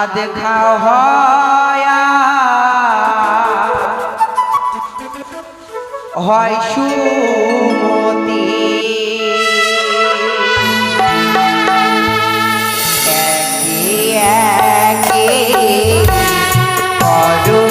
সাদ খাও হয় সুমতি একে করো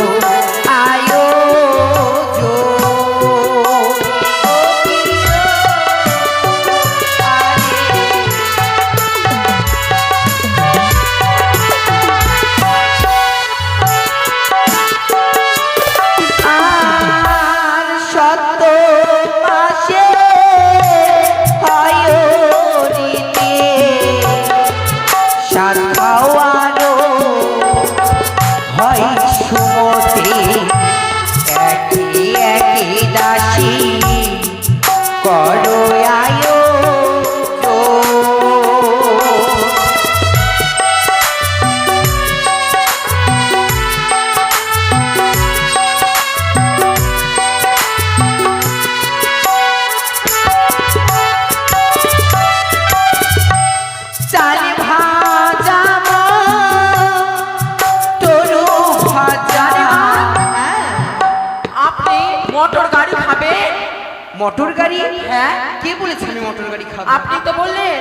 মোটর গাড়ি? হ্যাঁ। কে বলেছে আমি মোটর গাড়ি খাবো? আপনি তো বললেন।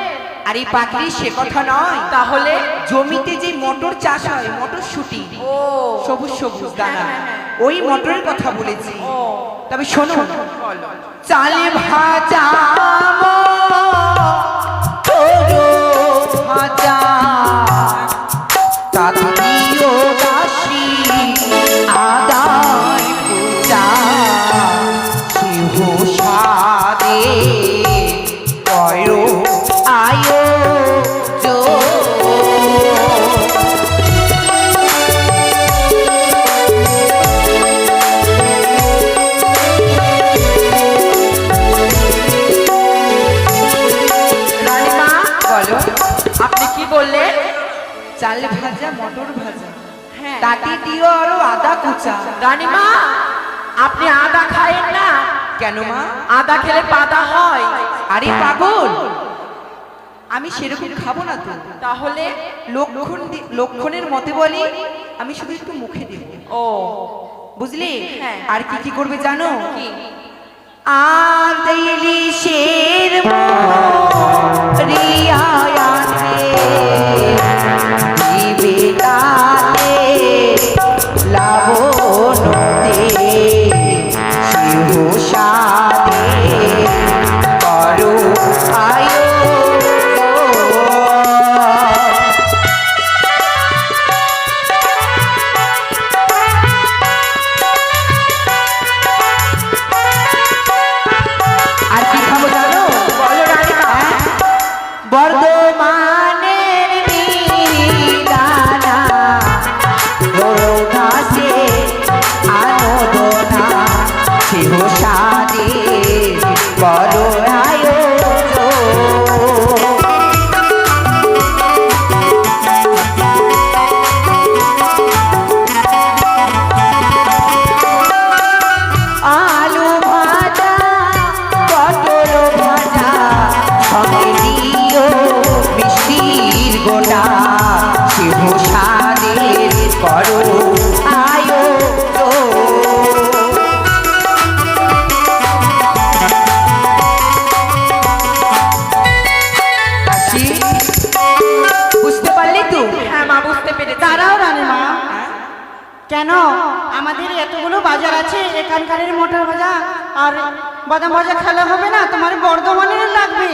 আরে পাগলি, সে কথা নয়। তাহলে জমিতে যে মোটর চাষ হয়, মটরশুঁটি, ও সবুজ সবুজ দানা, ওই মোটরের কথা বলেছি। ও তবে শোনো, চালে ভাজা ভাজা তাতিও দাসী আদায় পূজা শিব সাদে কয়ো আয়ো আপনি কি বললেন? চাল ভাজা, মটর ভাজা, হ্যাঁ, তাতে দিও আরো আদা কুচা। রানীমা, আপনি আদা খায়েন না? কেন মা? আদা খেলে পাদা হয়। আরে পাগল, আমি সেরকম খাবো না তো। তাহলে লক্ষণের মতে বলি, আমি শুধু একটু মুখে দেব। ও বুঝলি? হ্যাঁ। আর কি কি করবে জানো? কি? আদেলি শের রিয়ায়াতে জীবিতাতে লাবণতে শিব সাদে করো আয়ো। বর্ধমানের মিহিদানা গরু ঘাসে আনোদনা শিব সাদে বড় আলু ভাজা, পটল ভাজা, সঙ্গে দিও মিষ্টির গোটা শিব সাদের করো আয়ো। বুঝতে পারলি তো? হ্যাঁ মা, বুঝতে পেরেছি। দাঁড়াও রানীমা, কেন আমাদের এতগুলো বাজার আছে, এখানকারের মোটর ভাজা আর বাদাম ভাজা খেলা হবে না? তোমার বর্ধমানের লাগবে।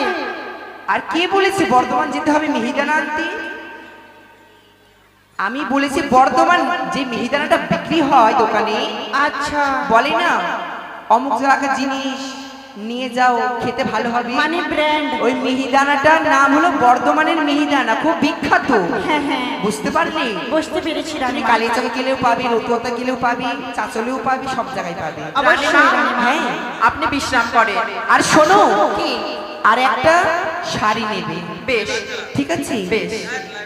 আর কে বলেছে বর্ধমান যেতে হবে মিহিদানা আনতে? আমি বলেছি বর্ধমান যে মিহিদানাটা বিক্রি হয় দোকানে, আচ্ছা, বলে না অমুক জায়গার জিনিস নিয়ে যাও, খেতে ভালো হবে, মানে ব্র্যান্ড। ওই মিহিদানাটার নাম হলো বর্ধমানের মিহিদানা, খুব বিখ্যাত। হ্যাঁ হ্যাঁ, বুঝতে পারলি? বুঝতে পেরেছি তুমি রানীমা। কালীচকে গেলেও পাবি, রতুয়াতে গেলেও পাবি, চাচলেও পাবি, সব জায়গায় পাবি। অবশ্যই রানীমা। হ্যাঁ, আপনি বিশ্রাম করেন। আর শোনো, কি? আর একটা শাড়ি নেবে। বেশ, ঠিক আছে? বেশ।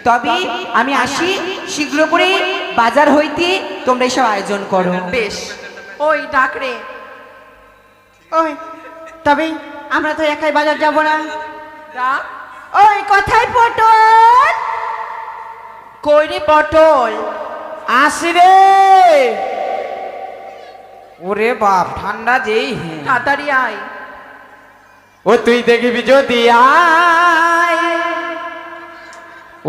তবে আমি আসি, শীঘ্র করে বাজার হইতে তোমরা এসব আয়োজন করো। বেশ। ওই ডাক রে। ওই তবে আমরা তো একাই বাজার যাব না। ডাক। ওই কথাই পটল, কইরে পটল আসি রে। ওরে বাপ ঠান্ডা যেই হে। তাড়াতাড়ি আয়। ও তুই দেখবি যদি আয়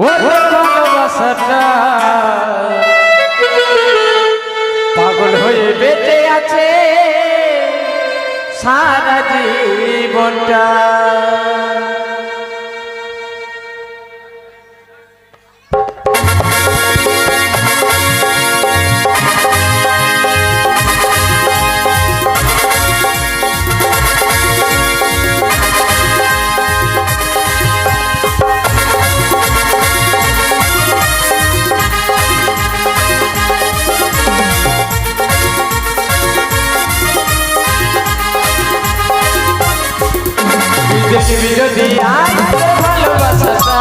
ও তোর ভালোবাসাটা পাগল হয়ে বেঁচে আছে সারা জীবনটা। দেখবি যদি আয় তোর ভালোবাসাটা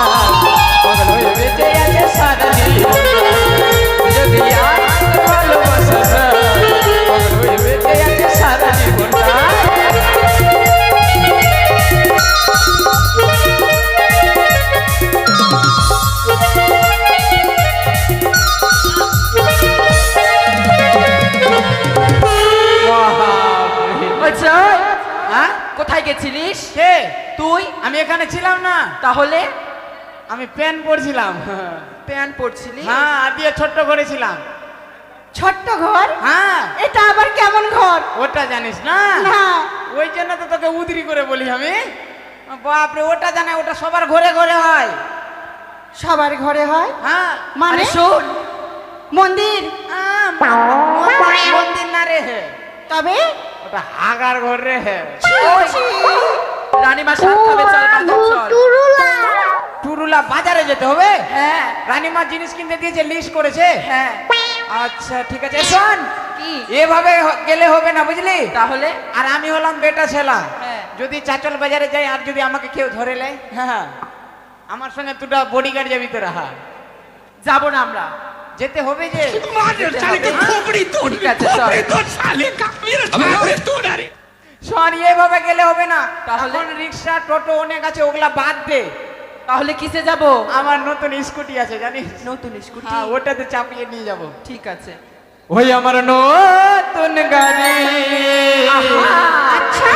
পাগল হয়ে বেঁচে আছে সারা জীবন। যদি আয় তোর ভালোবাসাটা পাগল হয়ে বেঁচে আছে সারা জীবনটা। আচ্ছা হ্যাঁ কোথায় গেছিলিস কে? তুই? আমি এখানে ছিলাম না, তাহলে আমি প্যান পরছিলাম। প্যান্ট পরছিলি? হ্যাঁ আর দিয়ে ছোট্ট করেছিলাম। ছোট্ট ঘর? হ্যাঁ এটা আবার কেমন ঘর? ওটা জানিস না? না। ওই জন্য তো তোকে উদরি করে বলি আমি। বাপরে ওটা জানে, ওটা সবার ঘরে ঘরে হয়। সবার ঘরে হয়? হ্যাঁ মানে আরে শোন, মন্দির? মন্দির না রে, তবে ওটা হাগার ঘর রে। ওই রানীমা সাত খাবে, চল বাজার চল। টুরুলা বাজারে যেতে হবে? হ্যাঁ রানীমা জিনিস কিনতে দিয়েছে, লিস্ট করেছে। হ্যাঁ। আচ্ছা ঠিক আছে, শোন কি? এভাবে গেলে হবে না বুঝলি। তাহলে আর আমি হলাম বেটা ছেলা, হ্যাঁ। যদি চাচল বাজারে যাই আর যদি আমাকে কেউ ধরে লে, হ্যাঁ আমার সঙ্গে দুটা বডিগার্ড যাবি তো রাহা। যাব না আমরা, যেতে হবে যে। ঠিক আছে চল। শোন এভাবে গেলে হবে না, তাহলে? এখন রিক্সা টোটো অনেক আছে, ওগুলা বাদ দে। তাহলে কিসে যাব? আমার নতুন স্কুটি আছে জানিস, নতুন স্কুটি? হ্যাঁ ওটাতে চাপিয়ে নিয়ে যাব। ঠিক আছে। ওই আমার নতুন গাড়ি, আচ্ছা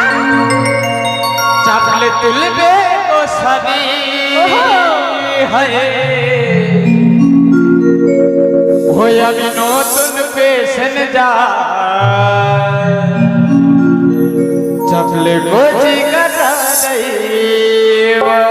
চাপলে তুলবে ও সাদি হায়। ওই আমি নতুন পেশন যা চাপলে গোজি কাটা যাইবা।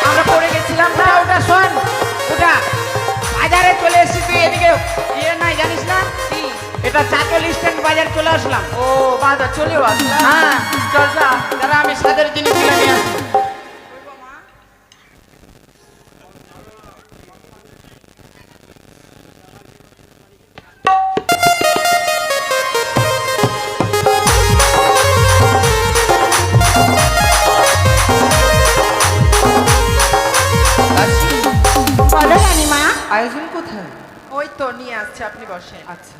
আমরা পড়ে গেছিলাম না? ওটা শোন, ওটা বাজারে চলে এসেছি তুই এদিকে ইয়ে নাই জানিস না, কি? এটা চাকল স্ট্যান্ড বাজার চলে আসলাম। ও বাজার চলেও আসলাম। হ্যাঁ চল যা। যারা আমি সাদের জিনিসগুলো নিয়ে আসি। দাসী, বলো রানীমা। আয়োজন কোথায়? ওই তো নিয়ে আসছে, আপনি বসেন। আচ্ছা,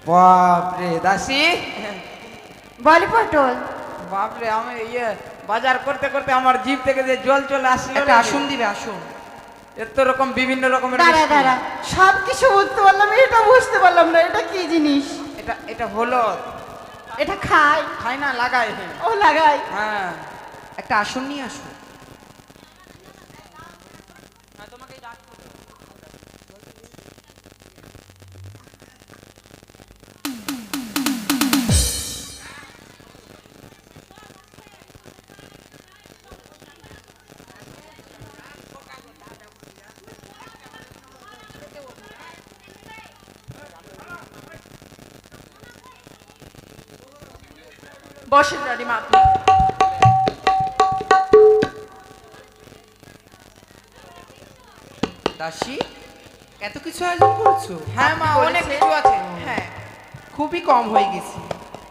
বাপরে দাসী, বল পটল। বাপরে আমি বাজার করতে করতে আমার জিভ থেকে যে জল চলে আসলো। একটা আসন দিবে, আসন। এত রকম বিভিন্ন রকমের দাঁড়া মিষ্টি। দাঁড়া, সব কিছু বুঝতে পারলাম, এটা বুঝতে পারলাম না, এটা কি জিনিস? এটা এটা হলো এটা খাই? খাই না, লাগাই। ও লাগাই। হ্যাঁ, একটা আসন নিয়ে আসো। বসেন রানীমা আপনি। দাসী, এত কিছু আয়োজন করছো? হ্যাঁ মা, আপনি অনেক বলেছেন। কিছু আছে। হ্যাঁ, খুবই কম হয়ে গেছে।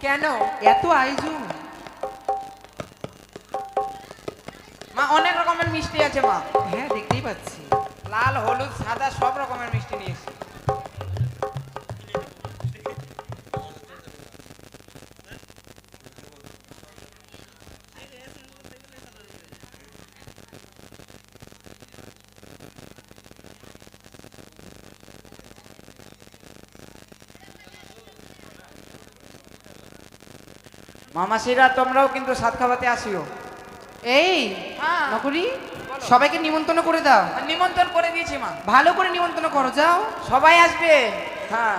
কেন? এত আয়োজন। মা অনেক রকমের মিষ্টি আছে মা। হ্যাঁ, দেখতেই পাচ্ছি। লাল, হলুদ, সাদা সব রকমের মিষ্টি নিয়েছি। মামাসিরা, তোমরাও কিন্তু সাত খাওয়াতে আসিও। এই হ্যাঁ। নকরি, সবাইকে নিমন্ত্রণ করে দাও। আর নিমন্ত্রণ করে দিয়েছি মা। ভালো করে নিমন্ত্রণ করো, যাও। সবাই আসবে। হ্যাঁ।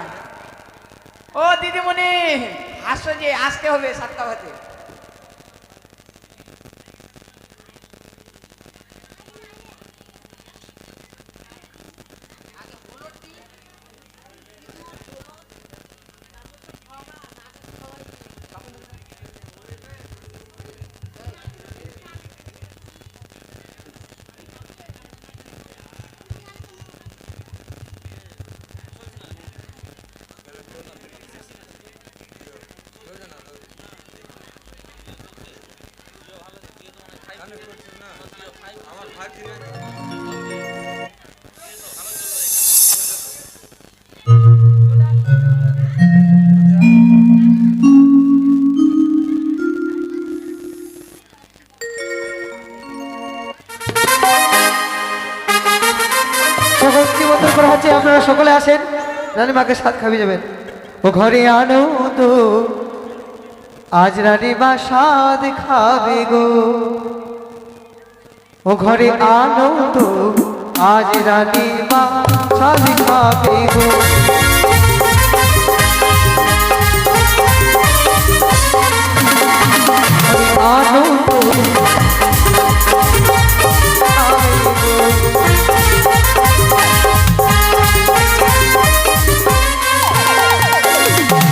ও দিদিমণি, আসো যে, আসতে হবে সাত খাওয়াতে। সকলকে নিমন্ত্রণ করা হচ্ছে, আপনারা সকলে আসেন, রানীমাকে সাথ খাবি যাবেন। ও ঘরে আনন্দ, আজ রানীমা স্বাদ খাবে গো। ও ঘরে আনন্দ, আজ রানীমা স্বাদ খাবে গো। আনন্দ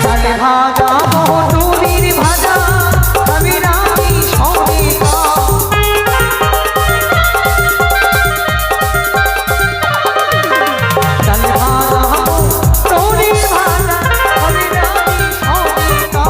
চালে ভাজা মটুরির ভাজা, আমি রানী সবিতা। চালে ভাজা মটুরির ভাজা, আমি রানী সবিতা।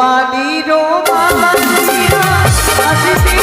কোম্পানির মামাসিরা আসিতে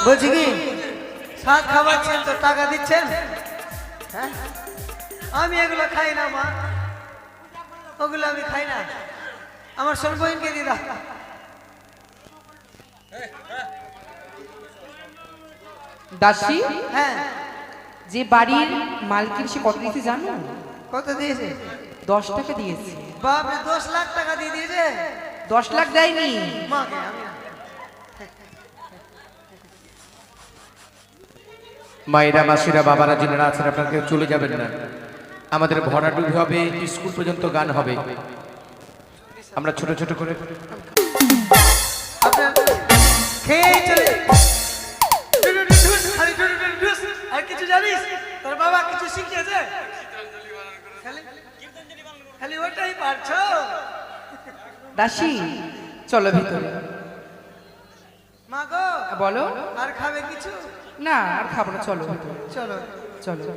বলছি কি সাত খাওয়াচ্ছেন তো টাকা দিচ্ছেন? হ্যাঁ, আমি এগুলো খাই না মা, ওগুলো আমি খাই না। আমার সোন বহিনকে দিয়ে দাও। দাসী, হ্যাঁ, যে বাড়ির মালকিন সে কত দিয়েছে জানো? কত দিয়েছে? 10 টাকা দিয়েছে। বাপরে, 10 লাখ টাকা দিয়ে দিয়েছে। 10 লাখ দেয়নি। মাকে আমি মায়েরা মাসিরা বাবারা যিনারা আছেন আপনারা কেউ চলে যাবেন না। আমাদের ভরাডুবি হবে, স্কুল পর্যন্ত গান হবে। আমরা ছোট ছোট করে আপনার খেয়ে চলে আর কিছু জানিস? তোর বাবা কিছু শিখিয়েছে? খালি ওটাই পারছো। দাসী, চলো ভিতরে। মা গো, বলো। আর খাবে কিছু? না, আর খাবো না, চলো ভিতরে। চলো চলো।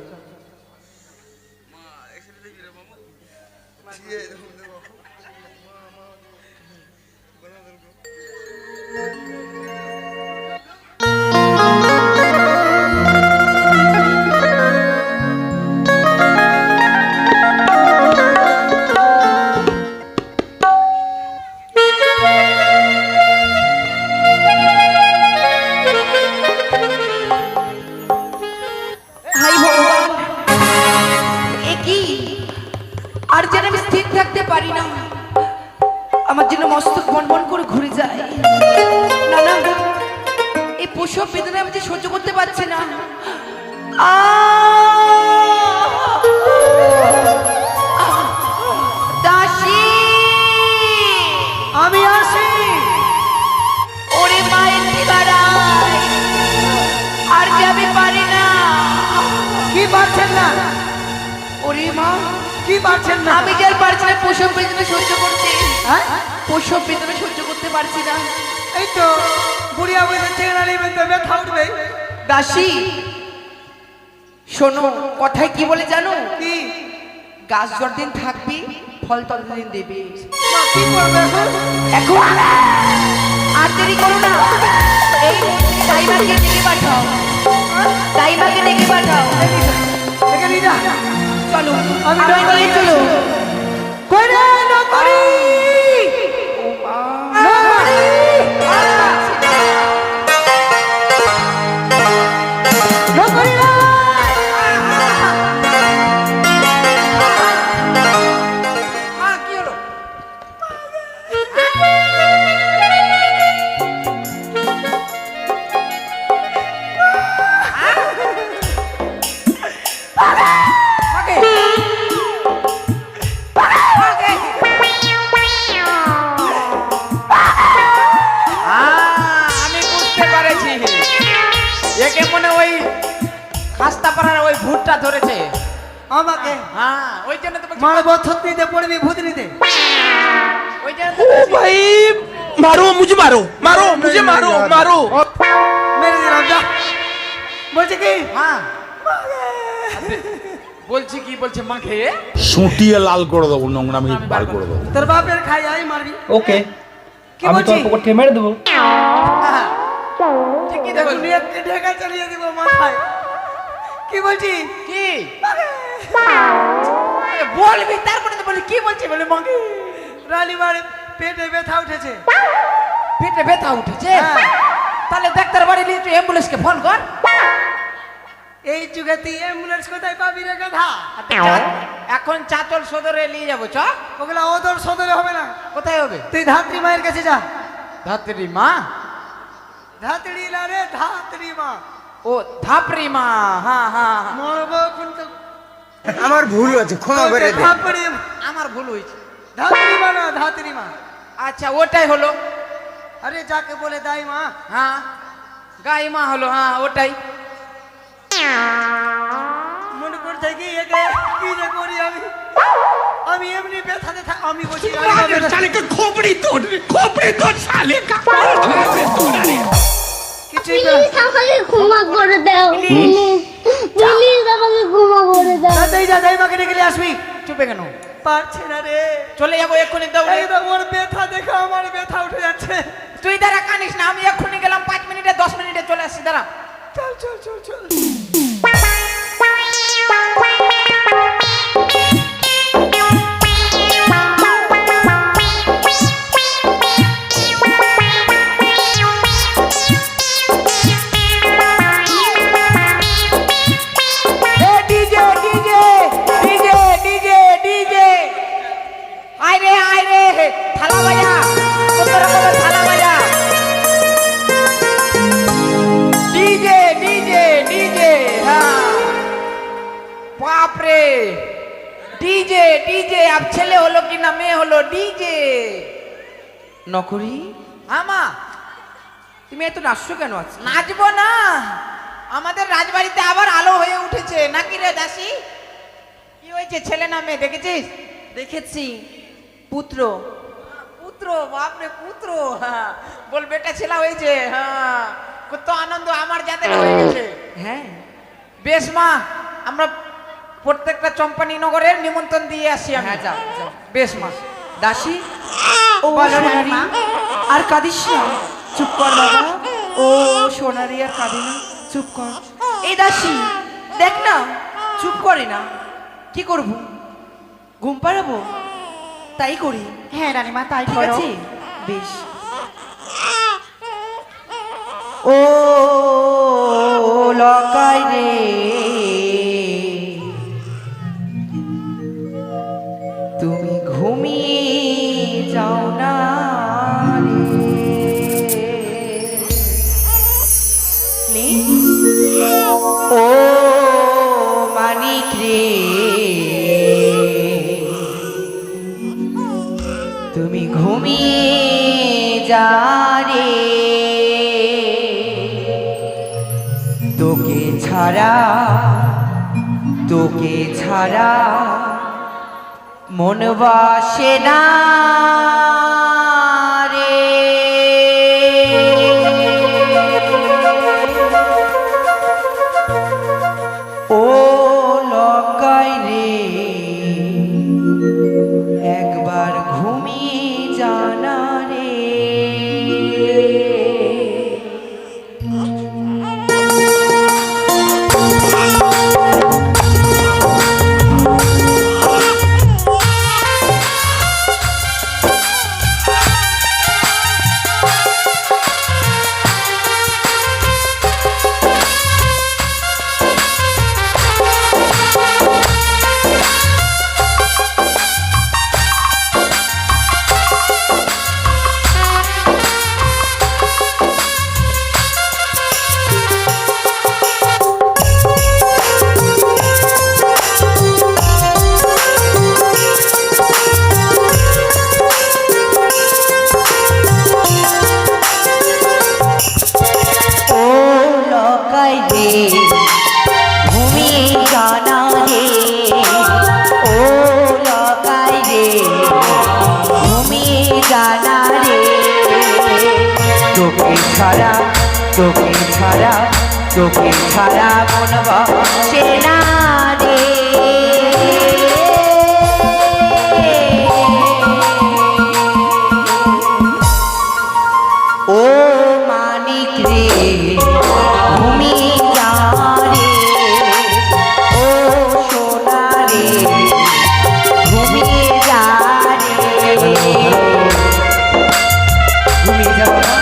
হাই ভগবান, এ কি? আর যেন আমি স্থির থাকতে পারি না, আমার জন্য মস্তক বনবন করে ঘুরে যায়। না না, এই প্রসব বেদনা আমি যে সহ্য করতে পারছি না। দাসী, আমি আসি। ওরে মায়ের দিবারাই, আর যে আমি পারি না। কি পারছেন না? ওরে মা, কি পারছেন না? আমি যে আর পারছি না প্রসব বেদনা সহ্য করতে। হ্যাঁ, প্রসব বেদনা সহ্য করতে পারছি না। এই তো বুড়িয়া বসে চেহারা নেবেন তো ব্যথা উঠবে। দাসী, শোনো, কথায় কি বলে জানো? কি? গাছ যতদিন থাকবে, ফল ততদিন দেবে। মা, কি করবে এখন? এখন আর দেরি করো না, এই দাইমাকে ডেকে পাঠাও। দাইমাকে ডেকে পাঠাও। এখানে যা। চলো আমি আমায় নকরি নিয়ে চলো কই রে নকরি নকরি নকরি রে মা কি হলো? মাকে মাকে আমি বুঝতে পেরেছি একে মনে ওই খাস্তা পাড়ার ওই ভূতটা ধরেছে। আমাকে হ্যাঁ ওই জন্য তো বলছি, মারবো থতনিতে পড়বি ভূতনিতে ওই জন্য তো বলছি। भाई मारो मुझे मारो मारो मुझे मारो मारो মেরে দিলাম যা বলছে কি হ্যাঁ বলছি কি বলছে মাকে সুটিয়ে লাল করে দেবো নোংরামি বার করে দেবো তোর বাপের খাই আই মারবি ओके কি আমি বলছি তোর পকেটে মেরে দেবো হ্যাঁ, ঠিকই তো বলছি। দুনিয়াকে ঢেকা চালিয়ে দিব মাথায় কি বলছি কি আরে বলবি তারপরে তো বলি কি বলছে বলে মাকে রানীমার পেটে ব্যথা উঠেছে পেটে ব্যথা উঠেছে হ্যাঁ। তাহলে ডাক্তার বাড়ি নিয়ে তুই অ্যাম্বুলেন্সকে ফোন কর। এই যুগে তুই অ্যাম্বুলেন্স কোথায় পাবি রে গাধা এখন চাতল সদরে নিয়ে যাবো চ। ওগুলা ওদর সদরে হবে না কোথায় হবে? তুই ধাত্রী মায়ের কাছে যা ধাত্রী মা। ধাত্রী না রে ধাত্রী মা ও ধাপরি মা। হ্যাঁ হ্যাঁ হ্যাঁ। মরবো কিন্তু আমার ভুল হয়েছে ক্ষমা করে দে ধাত্রী আমার ভুল হয়েছে। ধাত্রী মা না ধাত্রী মা আচ্ছা ওটাই হলো। আরে যাকে বলে দাই মা হ্যাঁ গাই মা হলো। হ্যাঁ ওটাই। মনে করছে কি একে কি যে করি আমি আমি এমনি ব্যথাতে আমি বলছি রানীমা ব্যথা- साले का खोपड़ी तोड़ साले का কিছুই কর প্লিজ আমাকে ক্ষমা করে দাও প্লিজ আমাকে ক্ষমা করে দাও তাতেই যা দাই মাকে ডেকে নিয়ে আসবি চুপে কেন? পারছে না রে চলে যাবো এক্ষুনি দৌড়ে। একদম ওর ব্যথা দেখে আমার ব্যথা উঠে যাচ্ছে তুই দাঁড়া কানিস না, আমি এক্ষুনি গেলাম 5 মিনিটে 10 মিনিটে চলে আসছি। দাঁড়া। চল চল চল চল DJ DJ DJ DJ DJ আয় রে থালা বাজা, কত রকমের থালা বাজা। ডিজে ডিজে ডিজে হ্যাঁ বাপ রে ডিজে ডিজে। আব ছেলে হলো কি না মেয়ে হলো? ডিজে। নকরি আমা তুমি এত নাচছো কেন আজকে? নাচবো না, আমাদের রাজবাড়িতে আবার আলো হয়ে উঠেছে নাকি রে দাসী? কি হয়েছে ছেলে না মেয়ে দেখেছিস? দেখেছি পুত্র। পুত্র, বাপরে পুত্র। হ্যাঁ বল বেটা ছেলা হয়েছে। হ্যাঁ কত আনন্দ আমার যাতে হয়ে গেছে। হ্যাঁ বেশ মা, আমরা প্রত্যেকটা চম্পানি নগরের নিমন্ত্রণ দিয়ে আসি আমি। হ্যাঁ, যাও, যাও। বেশ মা। দাসী ও বলো সোনারি রানীমা। আর কাঁদিস না, চুপ কর বাবা। ও সোনারি আর কাঁদে না, চুপ কর। এই দাসী দেখ না, চুপ করে না। কি করব? ঘুম পাড়াবো? তাই করি, হ্যাঁ রানীমা তাই ঠিক করো আছে? বেশ। ও লকাই রে তুমি ঘুমিয়ে যাও না রে। ও মানিক রে তুমি ঘুমিয়ে যা রে, তোকে ছাড়া মন বাসে না রে। ও লকাই রে একবার ঘুমিয়ে জানা রে। ছাড়া তোকে ছাড়া তোকে ছাড়া মন বসে না রে ও মানিক রে ঘুমিয়ে যা রে ও সোনা রে ঘুমিয়ে যা রে ঘুমিয়ে যাব না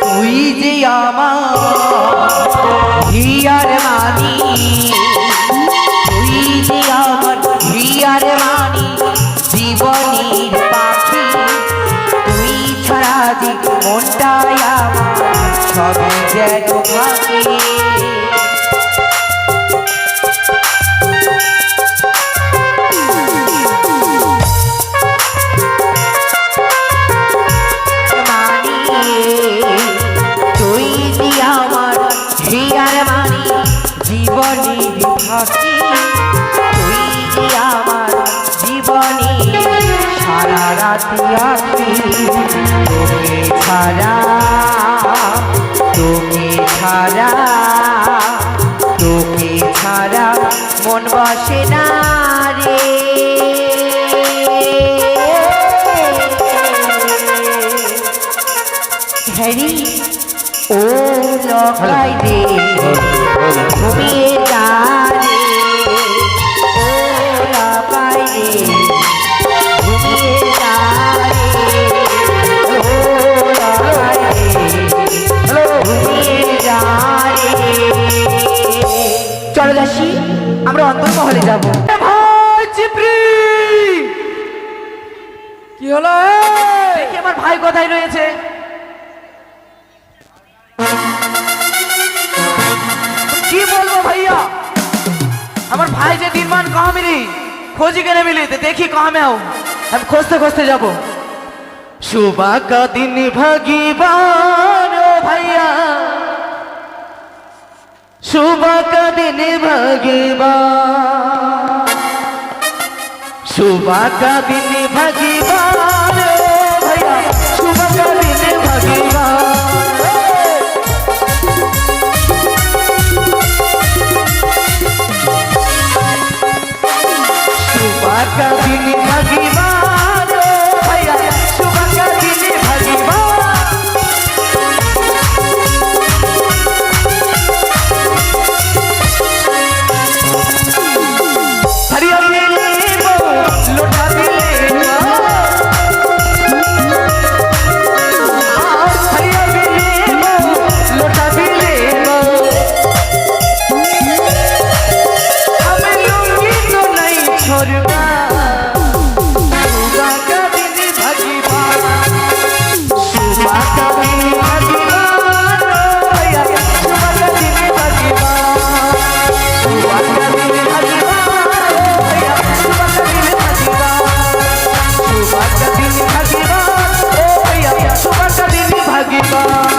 তুই যে আমার হিয়ার মানি তুই যে আমার হিয়ার মানি জীবনের পাখি তুই ছাড়া যে মনটাই আমার সবই যেন থাকে তুই যে আমার হিয়ার মানি জীবনের ফাঁকি তুই যে আমার জীবনে সারা রাতি আঁকি তোকে ছাড়া তোকে ছাড়া তোকে ছাড়া মন বসে না রে হ্যারি ও লকাই রে ঘুমিয়ে যা রে ও লকাই রে ঘুমিয়ে যা রে ও লকাই রে ঘুমিয়ে যা রে চলো দাসী আমরা অন্তর্মহলে যাবো ভাই চিপরি কি হলো দেখি আমার ভাই কোথায় রয়েছে কি বলবো ভাইয়া আমার भाई जे दिनमान कहाँ मिली खोजी के नहीं मिली तो देखी कहाँ में हूँ हम खोजते खोजते जाबो सुबह का दिन भगवान ओ भैया सुबह का दिन भगवान सुबह का दिन भगवान ओ भैया सुबह का दिन भगवान सुबह का दिन भगवान ओ भैया सुबह का दिन भगवान हरिया मिले वो लोटा मिले हरिया मिले वो लोटा मिले हमें लूंगी तो नहीं छोड़ना सुबह का दिन भगवान सुबह का दिन भगवान ओ भैया सुबह का दिन भगवान सुबह का दिन भगवान ओ भैया सुबह का दिन भगवान सुबह का दिन भगवान ओ भैया सुबह का दिन भगवान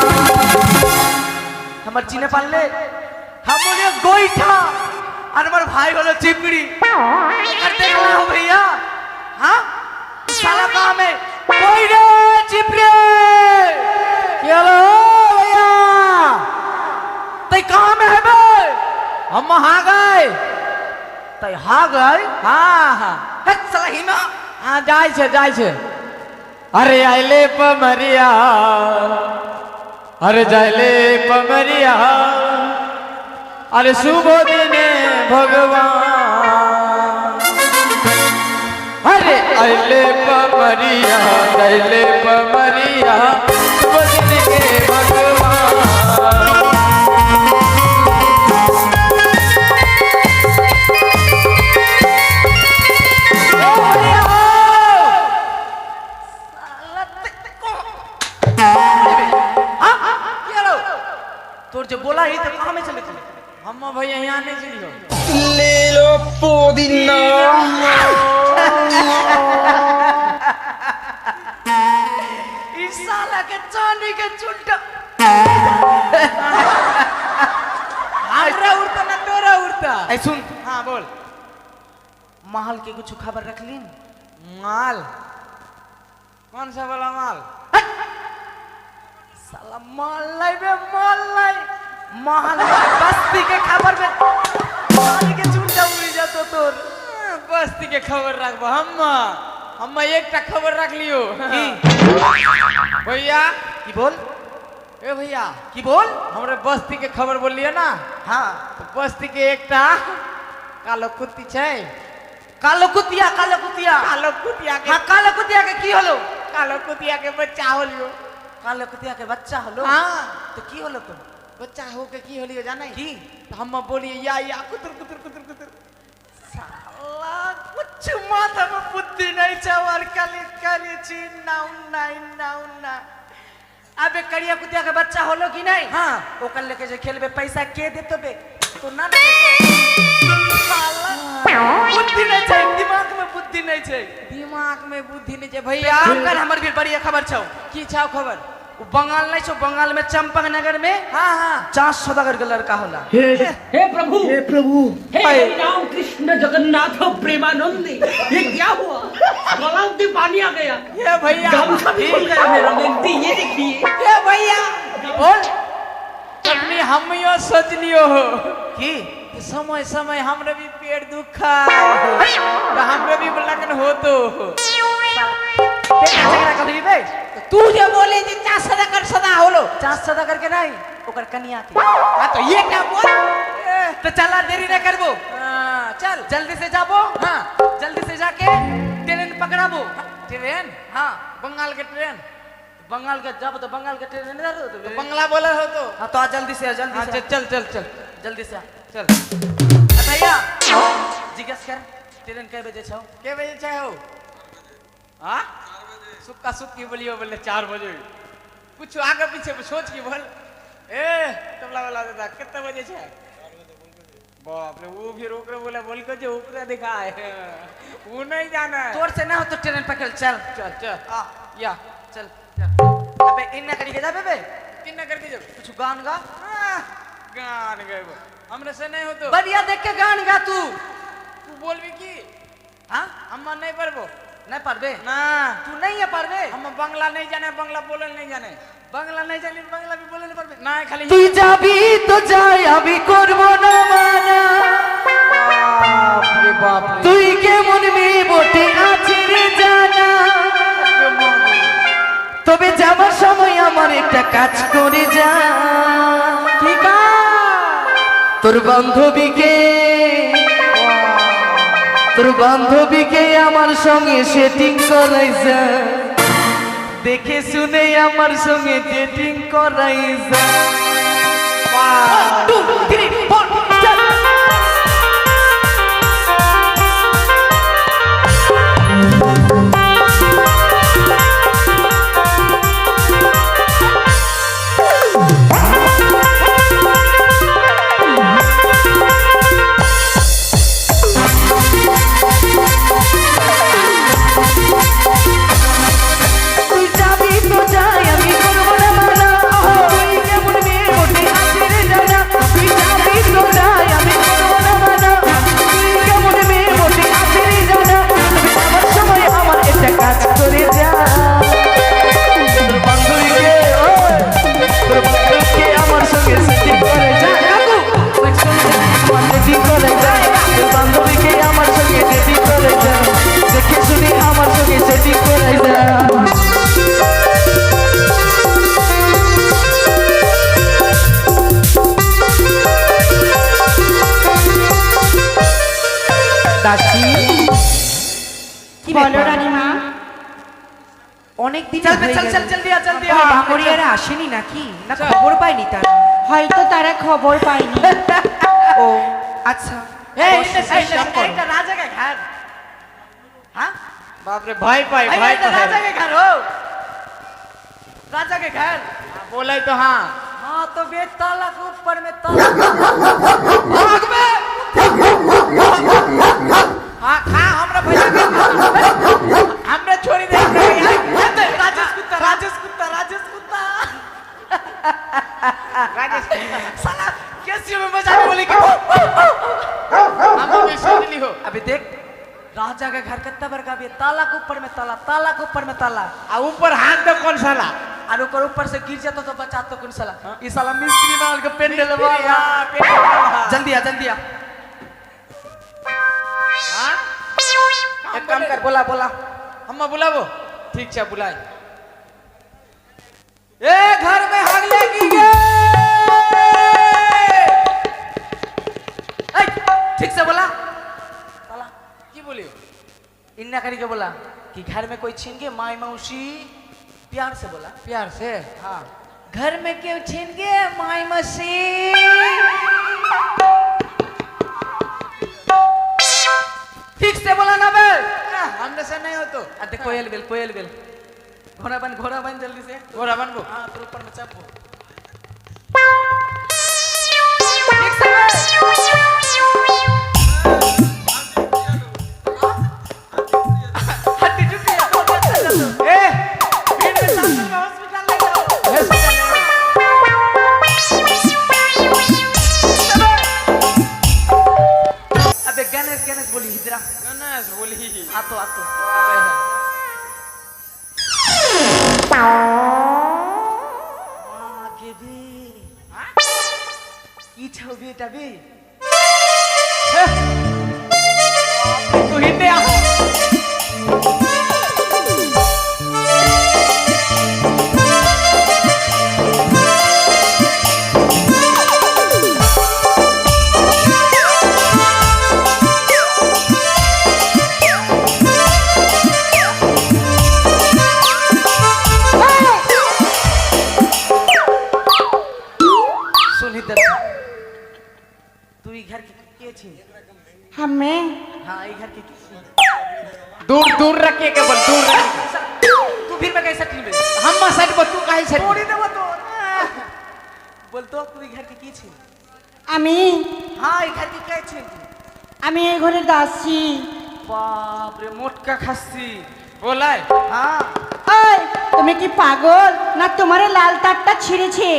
हमार चिने पाले हम बोले गोईठा और हमारे भाई बोलो चिपड़ी करते हो भैया हाँ साला काम है कोई रे चिपड़ी चलो भैया तय कहाँ में है बे हम हाँ गए तय हाँ गए हाँ हाँ हे साला हिमा हाँ जाय छे अरे आइले पमरिया अरे जाइले पमरिया अरे शुभ दिने भगवान अरे आइले पमरिया जाइले पमरिया शुभ दिन के भगवान तोर जो बोला ही तो कहाँ में चले थे हम भैया यहाँ नहीं चलियो ले लो पुदीना इस साला के चांदी के चुलटा हमरा उड़ता ना तोरा उड़ता। ऐ सुन हाँ बोल। महल के कुछ खबर रख ली माल कौन सा वाला माल? साला माल लाई बे माल लाई महल बस्ती के खबर में चांदी के चुलटा उड़ जातो तोर बस्ती के खबर रखबो हम एक टा खबर रख लियो। की भैया की बोल ए भैया की बोल हमरे बस्ती के खबर बोलिए ना हाँ तो बस्ती के एक टा कालो कुत्ती छै। कालो कुतिया कालो कुतिया के हाँ कालो कुतिया के की हलो कालो कुतिया के बच्चा होलियो। कालो कुतिया के बच्चा हलो हाँ तो की हलो तुम बच्चा हो के की होलियो जाने की तो हम बोलिए या कुतर कुतर कुतर कुतर। साला कुछ माथा में बुद्धि नहीं चावर कली छी नाउना अबे करिया कुतिया के बच्चा होलो कि नहीं हाँ ओकर लेके जे खेलबे पैसा के देतो बे तो ना ना साला बुद्धि नहीं छै दिमाग में बुद्धि नहीं छै दिमाग में बुद्धि नहीं छै भैया। कर हमर भी बढ़िया खबर छौ की छाव खबर? वो बंगाल नहीं छौ बंगाल में चंपक नगर में हाँ हाँ 4 सौदागर के लड़का होला हे प्रभु हे हरि राम कृष्ण जगन्नाथ प्रेमानंद ये क्या हुआ? गलाव में पानी आ गया। ये भैया गामछा भी खुल गया मेरा। बेनती ये देखिए। ये भैया बोल अपनी हम यो सोच लियो हो की समय समय हमरे भी पेट दुखा तो हमरे भी लगन हो तो कभी बे तू जो बोले जे 4 सदाकर सदा होलो 4 सौदागर के नहीं ओकर कन्या के हाँ तो ये क्या बोल तो चला देरी न करबो चल जल्दी से जाबो हाँ जल्दी से जाके ट्रेन पकड़ाबो ट्रेन हाँ बंगाल के ट्रेन बंगाल के जब तो बंगाल के ट्रेन नहीं रहतो तो बंगला बोले हो तो हाँ तो आ जल्दी से आ जल्दी हाँ से चल चल चल जल्दी से आ चल भैया जिज्ञास कर ट्रेन कै बजे छौ के बजे चाहे हो हाँ सुक्का सुक्की बोलियो बोले 4 बजे कुछ आगे पीछे सोच के बोल ए तबला वाला दादा कितने बजे छे? बाप रे वो भी रोक रहे बोले बोल को जो ऊपर दिखाए वो नहीं जाना है। तोर से ना हो तो ट्रेन पकड़ चल चल चल आ या चल अबे इन ना करी के जाबे बे किन्ना करके जब कुछ गान गा गान गए हमरे से नहीं हो तो बढ़िया देख के गान गा तू तू बोल भी की हाँ हम नहीं परबो नहीं पारबे ना तू नहीं है पारबे हम बांग्ला नहीं जाने बांग्ला बोले नहीं जाने बांग्ला नहीं जानी बांग्ला भी बोले नहीं पारबे ना खाली তুই যাবি তো যাই আমি করব না মানা बाप रे बाप रे তুই কেমন মেয়ে বটে আছে রে জানা তবে যাবার সময় আমার একটা কাজ করে যা কি গান তোর বান্ধবীকে আমার সঙ্গে সেটিং করাই যা দেখে শুনে আমার সঙ্গে ডেটিং করাই যা 1 2 3 4 চল তুই যাবি তো যাই আমি করব না মানা তুই কেমন মেয়ে বটে আছে রে জানা তুই যাবি তো যাই আমি করব না মানা তুই কেমন মেয়ে বটে আছে রে জানা তবে আমার সময় আমার একটা কাজ করে যা তোর বান্ধবীকে আমার সঙ্গে সেটিং করে যা সেটিং করে যা তোর বান্ধবীকে আমার সঙ্গে সেটিং করে যা দেখে শুনে আমার সঙ্গে সেটিং করে যা দাসী বলো রানীমা অনেক দিন চল চল চল জলদি আ জলদি আ ভাঙড়িয়ারা আসেনি নাকি না খবর পাইনি তার হয়তো তারা খবর পায়নি ও আচ্ছা এই বস, বস, এটা রাজা के घर हां बाप रे भाई भाई भाई भाई तो राजा के घर हो राजा के घर बोले तो हाँ हाँ तो बे ताला के ऊपर में ताला हाँ खा हमरा भैया साला कैसी में बजाने बोले कि हम बेसो दिली हो अबे देख राजा का घर कितना बड़ा का भी है, ताला के ऊपर में ताला, ताला के ऊपर में ताला, आ ऊपर हाथ दे कौन साला और ऊपर से गिर जाता तो बचा तो कौन साला ये साला मिस्त्री माल के पेन ले लगा जल्दी आ हां एक काम कर बोला बोला हम बुलाबो ठीक छे बुलाए ए घर में आग लगी गे ए ठीक से बोला साला की बोलियो इन्ना करी के बोला कि घर में कोई छीन के माई मौसी प्यार से बोला प्यार से हाँ घर में क्यों छीन गए माई मसी? ठीक से बोला ना बे हमने से नहीं हो तो अरे कोयल बेल घोड़ा बन जल्दी से घोड़ा बनबो हाँ तो ऊपर में चपो हड्डी टूट गया ए भीड़ में साथ में हॉस्पिटल ले जाओ अबे गणेश बोली हिजरा गणेश बोली आतो কি ছবি এটা বে তু হিন্দে আহ हमें हाँ ये घर की दूर दूर रखे केवल दूर रखे तू फिर मैं कैसे टीम हम साइड पर तू काहे साइड तोड़ी देबो तो बोल तो तू ये घर की छी আমি हाँ ये घर की कै छी আমি এই ঘরের দাসী। बाप रे मोटका खस्सी बोलाय हाँ ওই তুমি কি পাগল না তোমার এই লাল তারটা ছিঁড়েছে?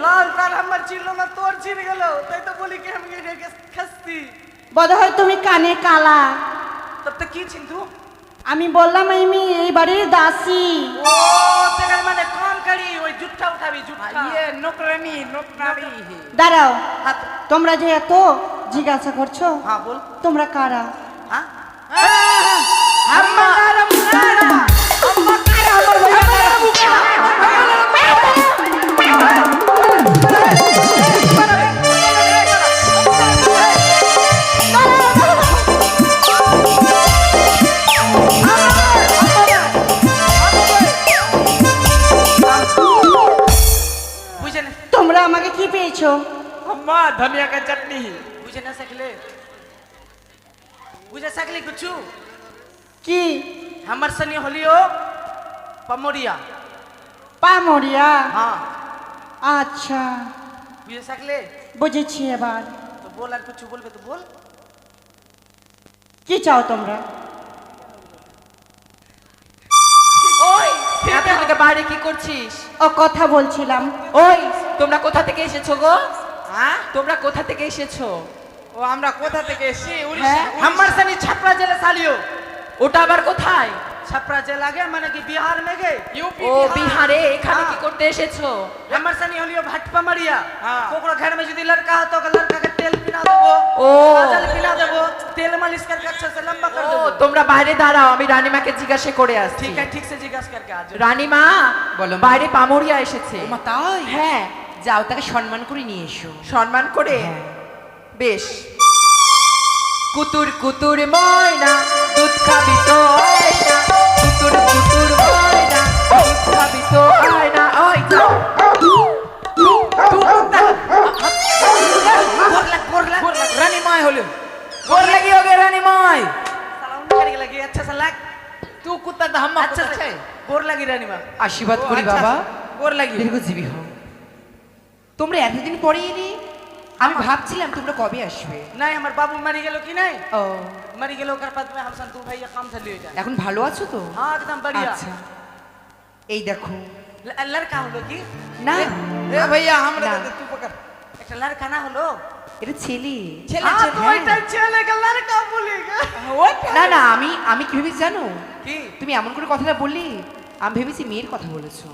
लाल तार हमर चिल्लो में तोड़ छिड़ गेलो तै तो बोली कि हम ये खस्सी বোধহয় তুমি কানে কালা। तब तक की छी तू আমি বললাম আমি এই বাড়ির দাসী। ओ तेगर माने काम करी ओई जुट्ठा उठाबी जुट्ठा ये नौकरानी দাঁড়াও, हाथ তোমরা যে এত জিজ্ঞাসা করছো हाँ बोल তোমরা কারা? हाँ अम्मा कारा मुकारा अम्मा कारा हमर भैया তোমরা আমাকে কি পেয়েছো? अम्मा धनिया का चटनी बुझे ना सकले बुझे सकले कुछ কি हमर सनी होलियो पमोरिया পামরিয়া? हाँ আচ্ছা बुझे सकले বুঝেছি এবার। तो बोल আর कुछ बोलबे तो बोल কি চাও তোমরা? ওই এত থেকে বাইরে কি করছিস? ও কথা বলছিলাম। ওই তোমরা কোথা থেকে এসেছো গো? हाँ তোমরা কোথা থেকে এসেছো? वो हमरा कोथा থেকে এসে উড়িষ্যা हमर सनी छपरा जिला सालियो ওটা আবার কোথায়? छपरा जिला गए माने कि बिहार में गए यूपी ও বিহারে এখানে हाँ। কি করতে এসেছো? हमर सनी होलियो भटपा मरिया हाँ। कोकरो घर में यदि लड़का हो तो लड़का के तेल पिना देबो ओ। काजल पिना देबो तेल मालिश करके अच्छा से लंबा कर ও देबो তোমরা বাইরে দাঁড়াও, আমি রানীমাকে জিজ্ঞাসা করে আসছি। ठीक है ठीक से जिज्ञासा करके आ जाओ রানীমা বলো মা। বাইরে পামরিয়া এসেছে। মা তাই হ্যাঁ যাও তাকে সম্মান করে নিয়ে এসো সম্মান করে বেশ। কুতুর কুতুর ময়না দুধ খাবি তো আয়না, কুতুর কুতুর ময়না দুধ খাবি তো আয়না। ওই যাও रानी माय होले गोर लगी होगे रानीमाय। साला उन करके लगी अच्छा सा लग तू कुत्ता तो हम अच्छा से गोर लगी रानी माँ আশীর্বাদ করি আচ্ছা, বাবা, गोर लगी দীর্ঘজীবী হও। তোমরা এতদিন পরে এলে, আমি ভাবছিলাম তোমরা কবে আসবে। नहीं हमार बाबू मरी गेलो कि नहीं ও मरी गेलो कर बाद में हम संतू भैया काम से ले जाए এখন ভালো আছো তো? हाँ एकदम बढ़िया আচ্ছা এই দেখো लड़का हलो की না ए भैया हमरा ना। दे तू पकड़ एक लड़का ना हलो এটা ছেলে ছেলে तो এটা ছেলে का लड़का बोलेगा না না আমি কি ভেবেছি জানো की তুমি এমন করে কথাটা বললি আমি ভেবেছি মেয়ের কথা বলেছো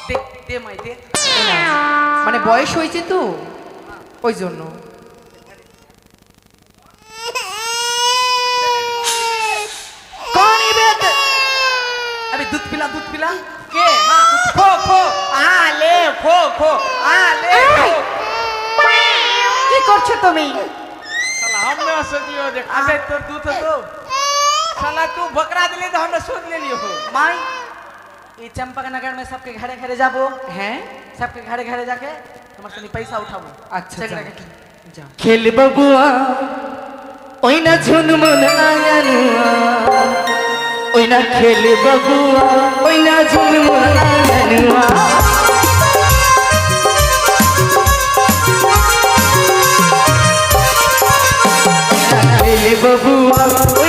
दे दे माई दे মানে বয়স হয়েছে তো ওই জন্য कौन है बेट अभी दूध पिला के हां खो खो आ ले खो आ ले কি করছো তুমি? साला हमने सोच लियो देख अबे तोर दूध तो साला तू बकरा दिले तो हमने सोच ले लियो हो माई ये चंपक नगर में सबके घरे घरे जाबो हैं सबके घरे घरे जाके তোমার সঙ্গে পয়সা উঠাবো अच्छा चेक जा रखे जा খেল বাবুয়া ওই না ঝুনমুন আঙানুয়া ওই না খেল বাবুয়া ওই না ঝুনমুন আঙানুয়া খেল বাবুয়া ওই